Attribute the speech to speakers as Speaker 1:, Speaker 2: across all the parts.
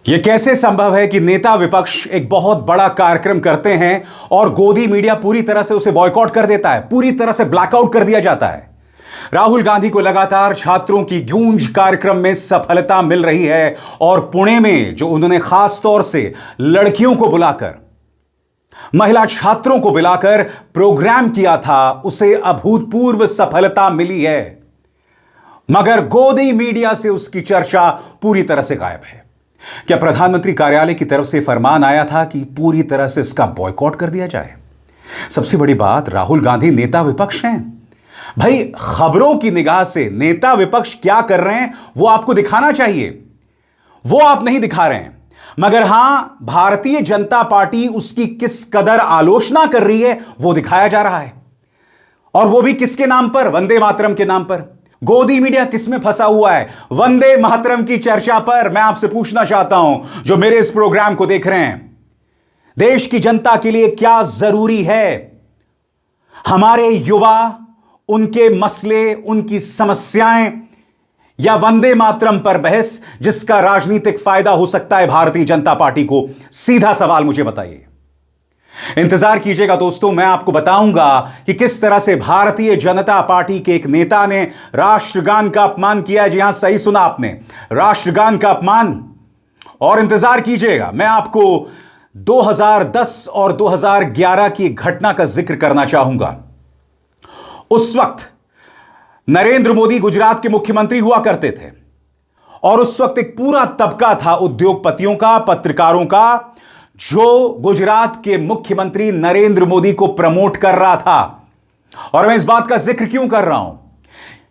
Speaker 1: यह कैसे संभव है कि नेता विपक्ष एक बहुत बड़ा कार्यक्रम करते हैं और गोदी मीडिया पूरी तरह से उसे बॉयकॉट कर देता है, पूरी तरह से ब्लैकआउट कर दिया जाता है। राहुल गांधी को लगातार छात्रों की गूंज कार्यक्रम में सफलता मिल रही है और पुणे में जो उन्होंने खास तौर से लड़कियों को बुलाकर, महिला छात्रों को बुलाकर प्रोग्राम किया था, उसे अभूतपूर्व सफलता मिली है। मगर गोदी मीडिया से उसकी चर्चा पूरी तरह से गायब है। क्या प्रधानमंत्री कार्यालय की तरफ से फरमान आया था कि पूरी तरह से इसका बॉयकॉट कर दिया जाए? सबसे बड़ी बात, राहुल गांधी नेता विपक्ष हैं। भाई, खबरों की निगाह से नेता विपक्ष क्या कर रहे हैं वो आपको दिखाना चाहिए, वो आप नहीं दिखा रहे हैं। मगर हां, भारतीय जनता पार्टी उसकी किस कदर आलोचना कर रही है वो दिखाया जा रहा है। और वो भी किसके नाम पर? वंदे मातरम के नाम पर। गोदी मीडिया किसमें फंसा हुआ है? वंदे मातरम की चर्चा पर। मैं आपसे पूछना चाहता हूं, जो मेरे इस प्रोग्राम को देख रहे हैं, देश की जनता के लिए क्या जरूरी है? हमारे युवा, उनके मसले, उनकी समस्याएं, या वंदे मातरम पर बहस जिसका राजनीतिक फायदा हो सकता है भारतीय जनता पार्टी को? सीधा सवाल मुझे बताइए। इंतजार कीजिएगा दोस्तों, मैं आपको बताऊंगा कि किस तरह से भारतीय जनता पार्टी के एक नेता ने राष्ट्रगान का अपमान किया। जी हां, सही सुना आपने, राष्ट्रगान का अपमान। और इंतजार कीजिएगा, मैं आपको 2010 और 2011 की घटना का जिक्र करना चाहूंगा। उस वक्त नरेंद्र मोदी गुजरात के मुख्यमंत्री हुआ करते थे और उस वक्त एक पूरा तबका था उद्योगपतियों का, पत्रकारों का, जो गुजरात के मुख्यमंत्री नरेंद्र मोदी को प्रमोट कर रहा था। और मैं इस बात का जिक्र क्यों कर रहा हूं?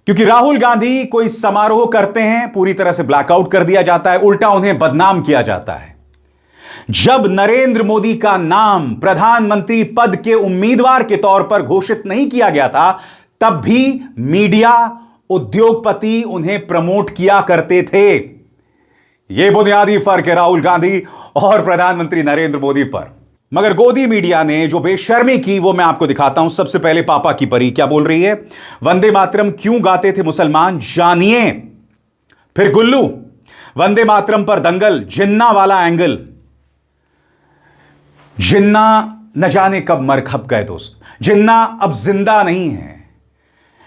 Speaker 1: क्योंकि राहुल गांधी कोई समारोह करते हैं, पूरी तरह से ब्लैकआउट कर दिया जाता है, उल्टा उन्हें बदनाम किया जाता है। जब नरेंद्र मोदी का नाम प्रधानमंत्री पद के उम्मीदवार के तौर पर घोषित नहीं किया गया था, तब भी मीडिया, उद्योगपति उन्हें प्रमोट किया करते थे। यह बुनियादी फर्क है राहुल गांधी और प्रधानमंत्री नरेंद्र मोदी पर। मगर गोदी मीडिया ने जो बेशर्मी की वो मैं आपको दिखाता हूं। सबसे पहले पापा की परी क्या बोल रही है? वंदे मातरम क्यों गाते थे मुसलमान, जानिए। फिर गुल्लू, वंदे मातरम पर दंगल, जिन्ना वाला एंगल। जिन्ना न जाने कब मर खप गए दोस्त, जिन्ना अब जिंदा नहीं है।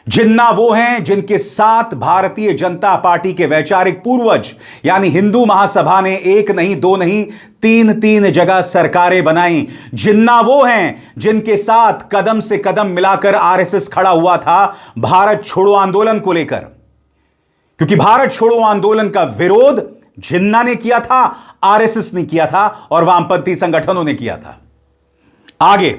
Speaker 1: जिन्ना वो हैं जिनके साथ भारतीय जनता पार्टी के वैचारिक पूर्वज यानी हिंदू महासभा ने एक नहीं, दो नहीं, तीन जगह सरकारें बनाई। जिन्ना वो हैं जिनके साथ कदम से कदम मिलाकर आरएसएस खड़ा हुआ था भारत छोड़ो आंदोलन को लेकर। क्योंकि भारत छोड़ो आंदोलन का विरोध जिन्ना ने किया था, आरएसएस ने किया था और वामपंथी संगठनों ने किया था। आगे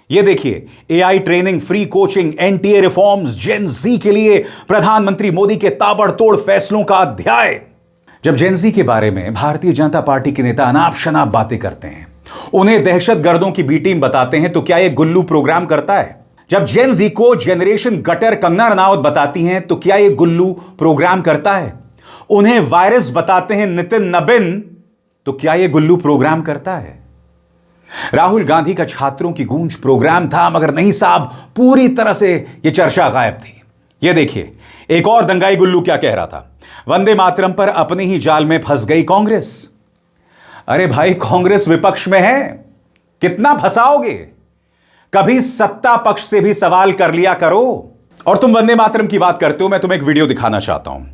Speaker 1: ये देखिए, AI training, free coaching, NTA reforms, gen Z के लिए प्रधानमंत्री मोदी के ताबड़तोड़ फैसलों का अध्याय। जब जेन जी के बारे में भारतीय जनता पार्टी के नेता अनाप शनाप बातें करते हैं, उन्हें दहशतगर्दों की बी टीम बताते हैं, तो क्या यह गुल्लू प्रोग्राम करता है? जब जेन जी को जेनरेशन गटर कंगना रनावत बताती हैं, तो क्या यह गुल्लू प्रोग्राम करता है? उन्हें वायरस बताते हैं नितिन नबिन, तो क्या यह गुल्लू प्रोग्राम करता है? राहुल गांधी का छात्रों की गूंज प्रोग्राम था, मगर नहीं साहब, पूरी तरह से यह चर्चा गायब थी। यह देखिए, एक और दंगाई गुल्लू क्या कह रहा था? वंदे मातरम पर अपने ही जाल में फंस गई कांग्रेस। अरे भाई, कांग्रेस विपक्ष में है, कितना फंसाओगे? कभी सत्ता पक्ष से भी सवाल कर लिया करो। और तुम वंदे मातरम की बात करते हो, मैं तुम्हें एक वीडियो दिखाना चाहता हूं।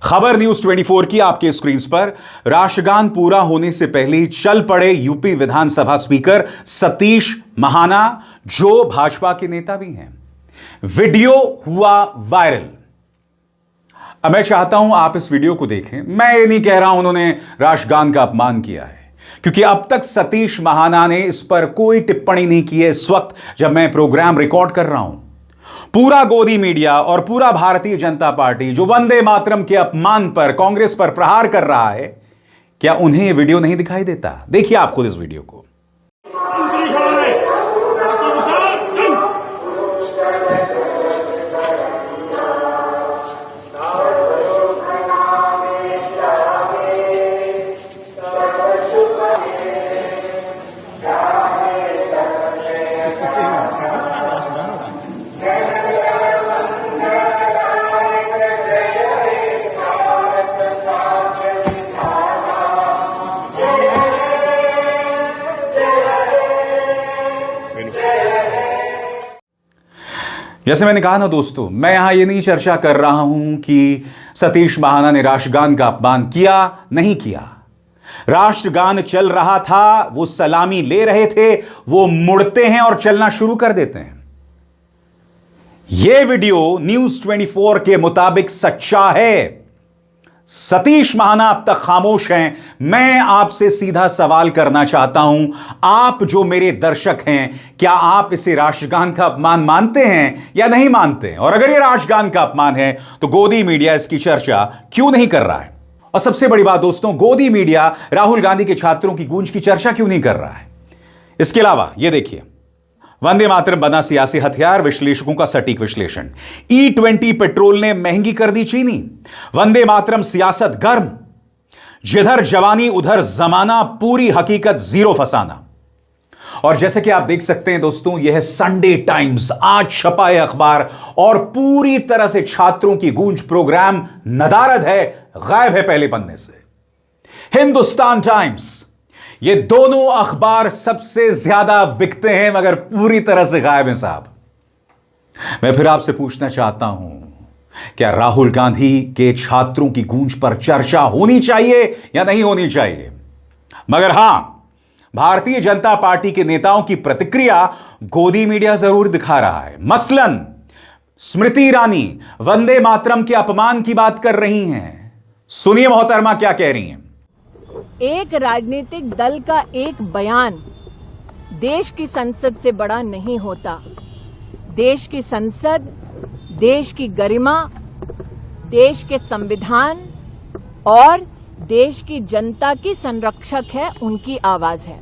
Speaker 1: खबर न्यूज 24 की आपके स्क्रीन पर राष्ट्रगान पूरा होने से पहले ही चल पड़े यूपी विधानसभा स्पीकर सतीश महाना, जो भाजपा के नेता भी हैं। वीडियो हुआ वायरल। अब मैं चाहता हूं आप इस वीडियो को देखें। मैं ये नहीं कह रहा हूं उन्होंने राष्ट्रगान का अपमान किया है, क्योंकि अब तक सतीश महाना ने इस पर कोई टिप्पणी नहीं की है। इस वक्त जब मैं प्रोग्राम रिकॉर्ड कर रहा हूं, पूरा गोदी मीडिया और पूरा भारतीय जनता पार्टी जो वंदे मातरम के अपमान पर, कांग्रेस पर प्रहार कर रहा है, क्या उन्हें यह वीडियो नहीं दिखाई देता? देखिए आप खुद इस वीडियो को। जैसे मैंने कहा ना दोस्तों, मैं यहां ये नहीं चर्चा कर रहा हूं कि सतीश महाना ने राष्ट्रगान का अपमान किया नहीं किया। राष्ट्रगान चल रहा था, वो सलामी ले रहे थे, वो मुड़ते हैं और चलना शुरू कर देते हैं। यह वीडियो न्यूज 24 के मुताबिक सच्चा है। सतीश महाना अब तक खामोश हैं। मैं आपसे सीधा सवाल करना चाहता हूं, आप जो मेरे दर्शक हैं, क्या आप इसे राष्ट्रगान का अपमान मानते हैं या नहीं मानते हैं? और अगर यह राष्ट्रगान का अपमान है तो गोदी मीडिया इसकी चर्चा क्यों नहीं कर रहा है? और सबसे बड़ी बात दोस्तों, गोदी मीडिया राहुल गांधी के छात्रों की गूंज की चर्चा क्यों नहीं कर रहा है? इसके अलावा यह देखिए, वंदे मातरम बना सियासी हथियार, विश्लेषकों का सटीक विश्लेषण। E20 पेट्रोल ने महंगी कर दी चीनी। वंदे मातरम सियासत गर्म, जिधर जवानी उधर जमाना, पूरी हकीकत जीरो फसाना। और जैसे कि आप देख सकते हैं दोस्तों, यह है संडे टाइम्स, आज छपा है अखबार और पूरी तरह से छात्रों की गूंज प्रोग्राम नदारद है, गायब है पहले पन्ने से। हिंदुस्तान टाइम्स, ये दोनों अखबार सबसे ज्यादा बिकते हैं मगर पूरी तरह से गायब हैं साहब। मैं फिर आपसे पूछना चाहता हूं, क्या राहुल गांधी के छात्रों की गूंज पर चर्चा होनी चाहिए या नहीं होनी चाहिए? मगर हां, भारतीय जनता पार्टी के नेताओं की प्रतिक्रिया गोदी मीडिया जरूर दिखा रहा है। मसलन स्मृति ईरानी वंदे मातरम के अपमान की बात कर रही हैं। सुनिए मोहतरमा क्या कह रही हैं।
Speaker 2: एक राजनीतिक दल का एक बयान देश की संसद से बड़ा नहीं होता। देश की संसद, देश की गरिमा, देश के संविधान और देश की जनता की संरक्षक है, उनकी आवाज है।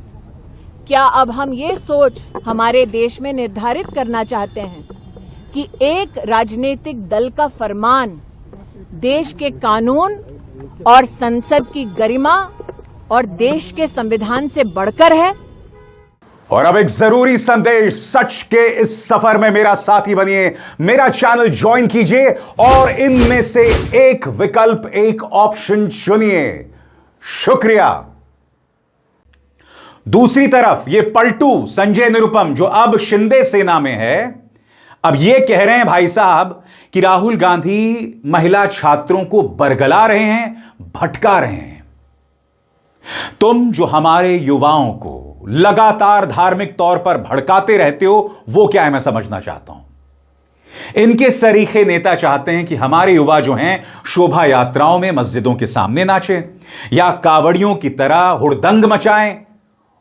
Speaker 2: क्या अब हम ये सोच हमारे देश में निर्धारित करना चाहते हैं कि एक राजनीतिक दल का फरमान देश के कानून और संसद की गरिमा और देश के संविधान से बढ़कर है?
Speaker 1: और अब एक जरूरी संदेश, सच के इस सफर में मेरा साथी बनिए, मेरा चैनल ज्वाइन कीजिए और इनमें से एक विकल्प, एक ऑप्शन चुनिए। शुक्रिया। दूसरी तरफ ये पलटू संजय निरुपम, जो अब शिंदे सेना में है, अब ये कह रहे हैं भाई साहब कि राहुल गांधी महिला छात्रों को बरगला रहे हैं, भटका रहे हैं। तुम जो हमारे युवाओं को लगातार धार्मिक तौर पर भड़काते रहते हो, वो क्या है मैं समझना चाहता हूं। इनके सरीखे नेता चाहते हैं कि हमारे युवा जो हैं शोभा यात्राओं में मस्जिदों के सामने नाचें या कावड़ियों की तरह हुड़दंग मचाएं।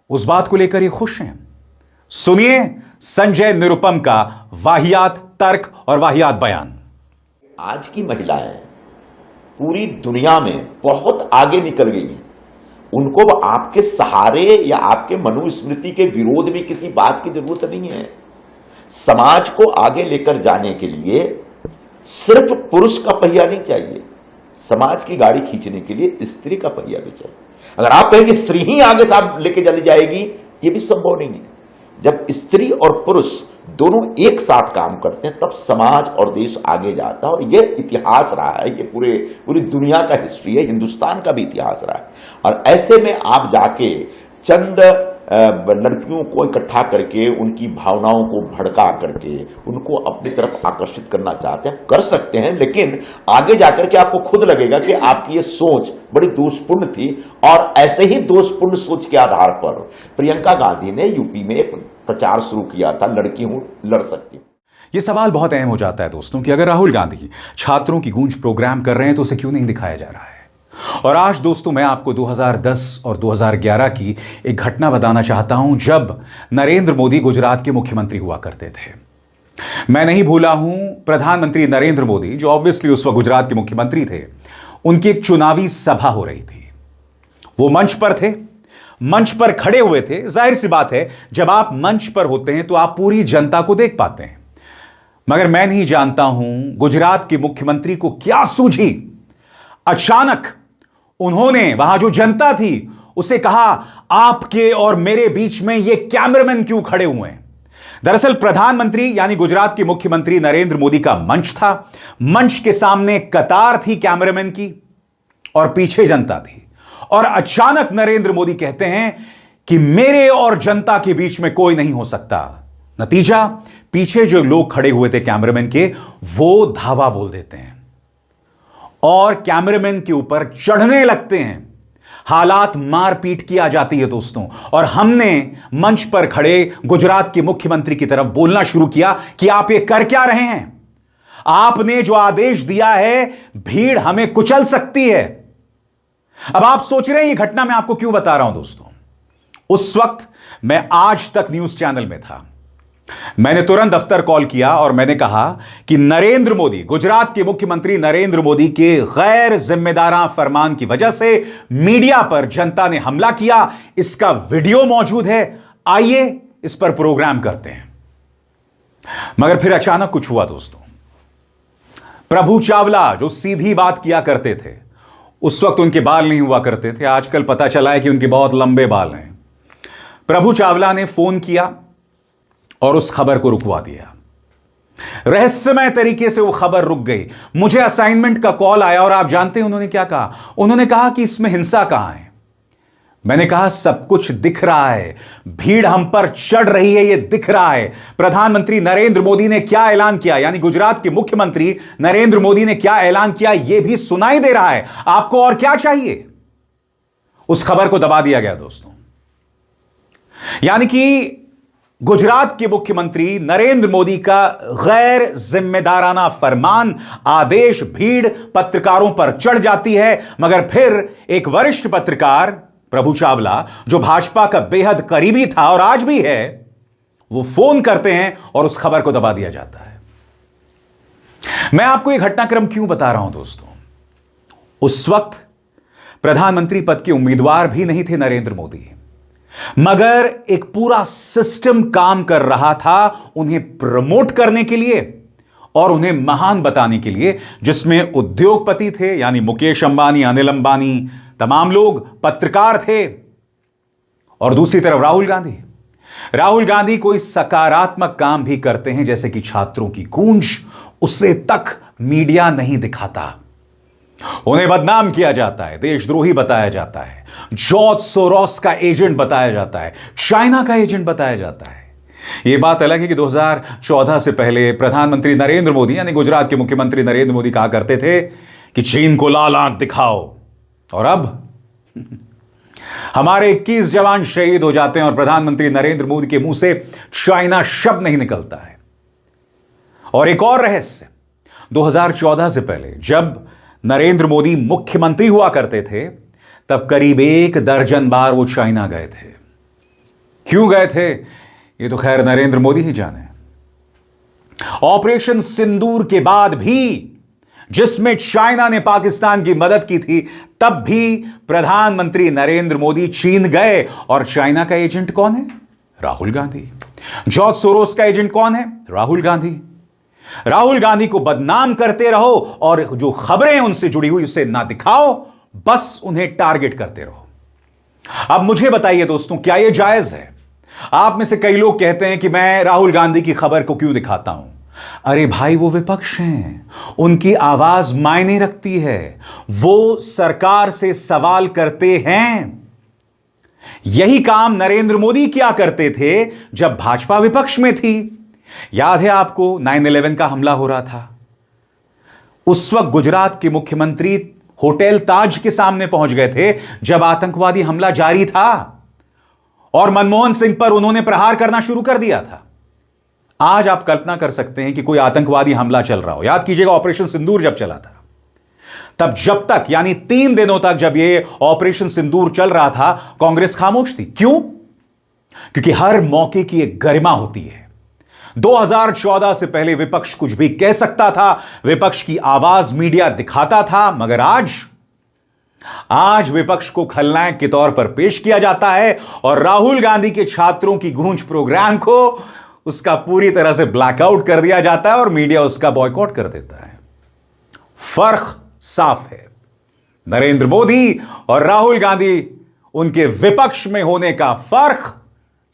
Speaker 1: उस बात को लेकर ये खुश हैं। सुनिए संजय निरुपम का वाहियात तर्क और वाहियात बयान।
Speaker 3: आज की महिलाएं पूरी दुनिया में बहुत आगे निकल गई हैं। उनको आपके सहारे या आपके मनुस्मृति के विरोध में किसी बात की जरूरत नहीं है। समाज को आगे लेकर जाने के लिए सिर्फ पुरुष का पहिया नहीं चाहिए, समाज की गाड़ी खींचने के लिए स्त्री का पहिया भी चाहिए। अगर आप कहें कि स्त्री ही आगे साथ लेके चली जाएगी, ये भी संभव नहीं है। जब स्त्री और पुरुष दोनों एक साथ काम करते हैं तब समाज और देश आगे जाता है। और यह इतिहास रहा है, ये पूरी दुनिया का हिस्ट्री है, हिंदुस्तान का भी इतिहास रहा है। और ऐसे में आप जाके चंद लड़कियों को इकट्ठा करके उनकी भावनाओं को भड़का करके उनको अपनी तरफ आकर्षित करना चाहते हैं, कर सकते हैं, लेकिन आगे जाकर के आपको खुद लगेगा कि आपकी ये सोच बड़ी दोषपूर्ण थी। और ऐसे ही दोषपूर्ण सोच के आधार पर प्रियंका गांधी ने यूपी में एक प्रचार शुरू किया था, लड़की हूं, लड़ सकती हूं।
Speaker 1: यह सवाल बहुत अहम हो जाता है दोस्तों कि अगर राहुल गांधी छात्रों की गूंज प्रोग्राम कर रहे हैं तो उसे क्यों नहीं दिखाया जा रहा है। और आज दोस्तों मैं आपको 2010 और 2011 की एक घटना बताना चाहता हूं, जब नरेंद्र मोदी गुजरात के मुख्यमंत्री हुआ करते थे। मैं नहीं भूला हूं प्रधानमंत्री नरेंद्र मोदी, जो ऑब्वियसली उस वक्त गुजरात के मुख्यमंत्री थे, उनकी एक चुनावी सभा हो रही थी। वो मंच पर थे, मंच पर खड़े हुए थे। जाहिर सी बात है, जब आप मंच पर होते हैं तो आप पूरी जनता को देख पाते हैं। मगर मैं नहीं जानता हूं गुजरात के मुख्यमंत्री को क्या सूझी, अचानक उन्होंने वहां जो जनता थी उसे कहा, आपके और मेरे बीच में ये कैमरामैन क्यों खड़े हुए हैं। दरअसल प्रधानमंत्री यानी गुजरात के मुख्यमंत्री नरेंद्र मोदी का मंच था। मंच के सामने कतार थी कैमरामैन की और पीछे जनता थी। और अचानक नरेंद्र मोदी कहते हैं कि मेरे और जनता के बीच में कोई नहीं हो सकता। नतीजा, पीछे जो लोग खड़े हुए थे कैमरामैन के, वो धावा बोल देते हैं और कैमरामैन के ऊपर चढ़ने लगते हैं। हालात मारपीट की आ जाती है दोस्तों। और हमने मंच पर खड़े गुजरात के मुख्यमंत्री की तरफ बोलना शुरू किया कि आप ये कर क्या रहे हैं? आपने जो आदेश दिया है, भीड़ हमें कुचल सकती है। अब आप सोच रहे हैं ये घटना मैं आपको क्यों बता रहा हूं दोस्तों। उस वक्त मैं आज तक न्यूज चैनल में था। मैंने तुरंत दफ्तर कॉल किया और मैंने कहा कि नरेंद्र मोदी, गुजरात के मुख्यमंत्री नरेंद्र मोदी के गैर जिम्मेदाराना फरमान की वजह से मीडिया पर जनता ने हमला किया। इसका वीडियो मौजूद है, आइए इस पर प्रोग्राम करते हैं। मगर फिर अचानक कुछ हुआ दोस्तों। प्रभु चावला जो सीधी बात किया करते थे, उस वक्त उनके बाल नहीं हुआ करते थे, आजकल पता चला है कि उनके बहुत लंबे बाल हैं। प्रभु चावला ने फोन किया और उस खबर को रुकवा दिया। रहस्यमय तरीके से वो खबर रुक गई। मुझे असाइनमेंट का कॉल आया और आप जानते हैं उन्होंने क्या कहा? उन्होंने कहा कि इसमें हिंसा कहां है। मैंने कहा सब कुछ दिख रहा है, भीड़ हम पर चढ़ रही है, ये दिख रहा है। प्रधानमंत्री नरेंद्र मोदी ने क्या ऐलान किया, यानी गुजरात के मुख्यमंत्री नरेंद्र मोदी ने क्या ऐलान किया, यह भी सुनाई दे रहा है। आपको और क्या चाहिए? उस खबर को दबा दिया गया दोस्तों। यानी कि गुजरात के मुख्यमंत्री नरेंद्र मोदी का गैर जिम्मेदाराना फरमान, आदेश, भीड़ पत्रकारों पर चढ़ जाती है। मगर फिर एक वरिष्ठ पत्रकार प्रभु चावला, जो भाजपा का बेहद करीबी था और आज भी है, वो फोन करते हैं और उस खबर को दबा दिया जाता है। मैं आपको यह घटनाक्रम क्यों बता रहा हूं दोस्तों। उस वक्त प्रधानमंत्री पद के उम्मीदवार भी नहीं थे नरेंद्र मोदी, मगर एक पूरा सिस्टम काम कर रहा था उन्हें प्रमोट करने के लिए और उन्हें महान बताने के लिए, जिसमें उद्योगपति थे यानी मुकेश अंबानी, अनिल अंबानी, तमाम लोग पत्रकार थे, और दूसरी तरफ राहुल गांधी कोई सकारात्मक काम भी करते हैं, जैसे कि छात्रों की गूंज, उसे तक मीडिया नहीं दिखाता। उन्हें बदनाम किया जाता है, देशद्रोही बताया जाता है, जॉर्ज सोरोस का एजेंट बताया जाता है, चाइना का एजेंट बताया जाता है। यह बात अलग है कि 2014 से पहले प्रधानमंत्री नरेंद्र मोदी यानी गुजरात के मुख्यमंत्री नरेंद्र मोदी कहा करते थे कि चीन को लाल आंख दिखाओ, और अब हमारे 21 जवान शहीद हो जाते हैं और प्रधानमंत्री नरेंद्र मोदी के मुंह से चाइना शब्द नहीं निकलता है। और एक और रहस्य, 2014 से पहले जब नरेंद्र मोदी मुख्यमंत्री हुआ करते थे, तब करीब 1 दर्जन बार वो चाइना गए थे। क्यों गए थे, ये तो खैर नरेंद्र मोदी ही जाने। ऑपरेशन सिंदूर के बाद भी, जिसमें चाइना ने पाकिस्तान की मदद की थी, तब भी प्रधानमंत्री नरेंद्र मोदी चीन गए। और चाइना का एजेंट कौन है? राहुल गांधी। जॉर्ज सोरोस का एजेंट कौन है? राहुल गांधी। राहुल गांधी को बदनाम करते रहो और जो खबरें उनसे जुड़ी हुई उसे ना दिखाओ, बस उन्हें टारगेट करते रहो। अब मुझे बताइए दोस्तों, क्या यह जायज है? आप में से कई लोग कहते हैं कि मैं राहुल गांधी की खबर को क्यों दिखाता हूं। अरे भाई, वो विपक्ष हैं, उनकी आवाज मायने रखती है, वो सरकार से सवाल करते हैं। यही काम नरेंद्र मोदी किया करते थे जब भाजपा विपक्ष में थी। याद है आपको 9/11 का हमला हो रहा था, उस वक्त गुजरात के मुख्यमंत्री होटल ताज के सामने पहुंच गए थे जब आतंकवादी हमला जारी था, और मनमोहन सिंह पर उन्होंने प्रहार करना शुरू कर दिया था। आज आप कल्पना कर सकते हैं कि कोई आतंकवादी हमला चल रहा हो, याद कीजिएगा ऑपरेशन सिंदूर जब चला था, तब जब तक यानी 3 दिनों तक जब यह ऑपरेशन सिंदूर चल रहा था, कांग्रेस खामोश थी। क्यों? क्योंकि हर मौके की एक गरिमा होती है। 2014 से पहले विपक्ष कुछ भी कह सकता था, विपक्ष की आवाज मीडिया दिखाता था, मगर आज विपक्ष को खलनायक के तौर पर पेश किया जाता है और राहुल गांधी के छात्रों की गूंज प्रोग्राम को उसका पूरी तरह से ब्लैकआउट कर दिया जाता है और मीडिया उसका बॉयकॉट कर देता है। फर्क साफ है, नरेंद्र मोदी और राहुल गांधी, उनके विपक्ष में होने का फर्क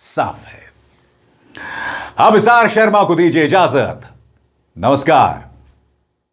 Speaker 1: साफ है। अब इसार शर्मा को दीजिए इजाजत। नमस्कार।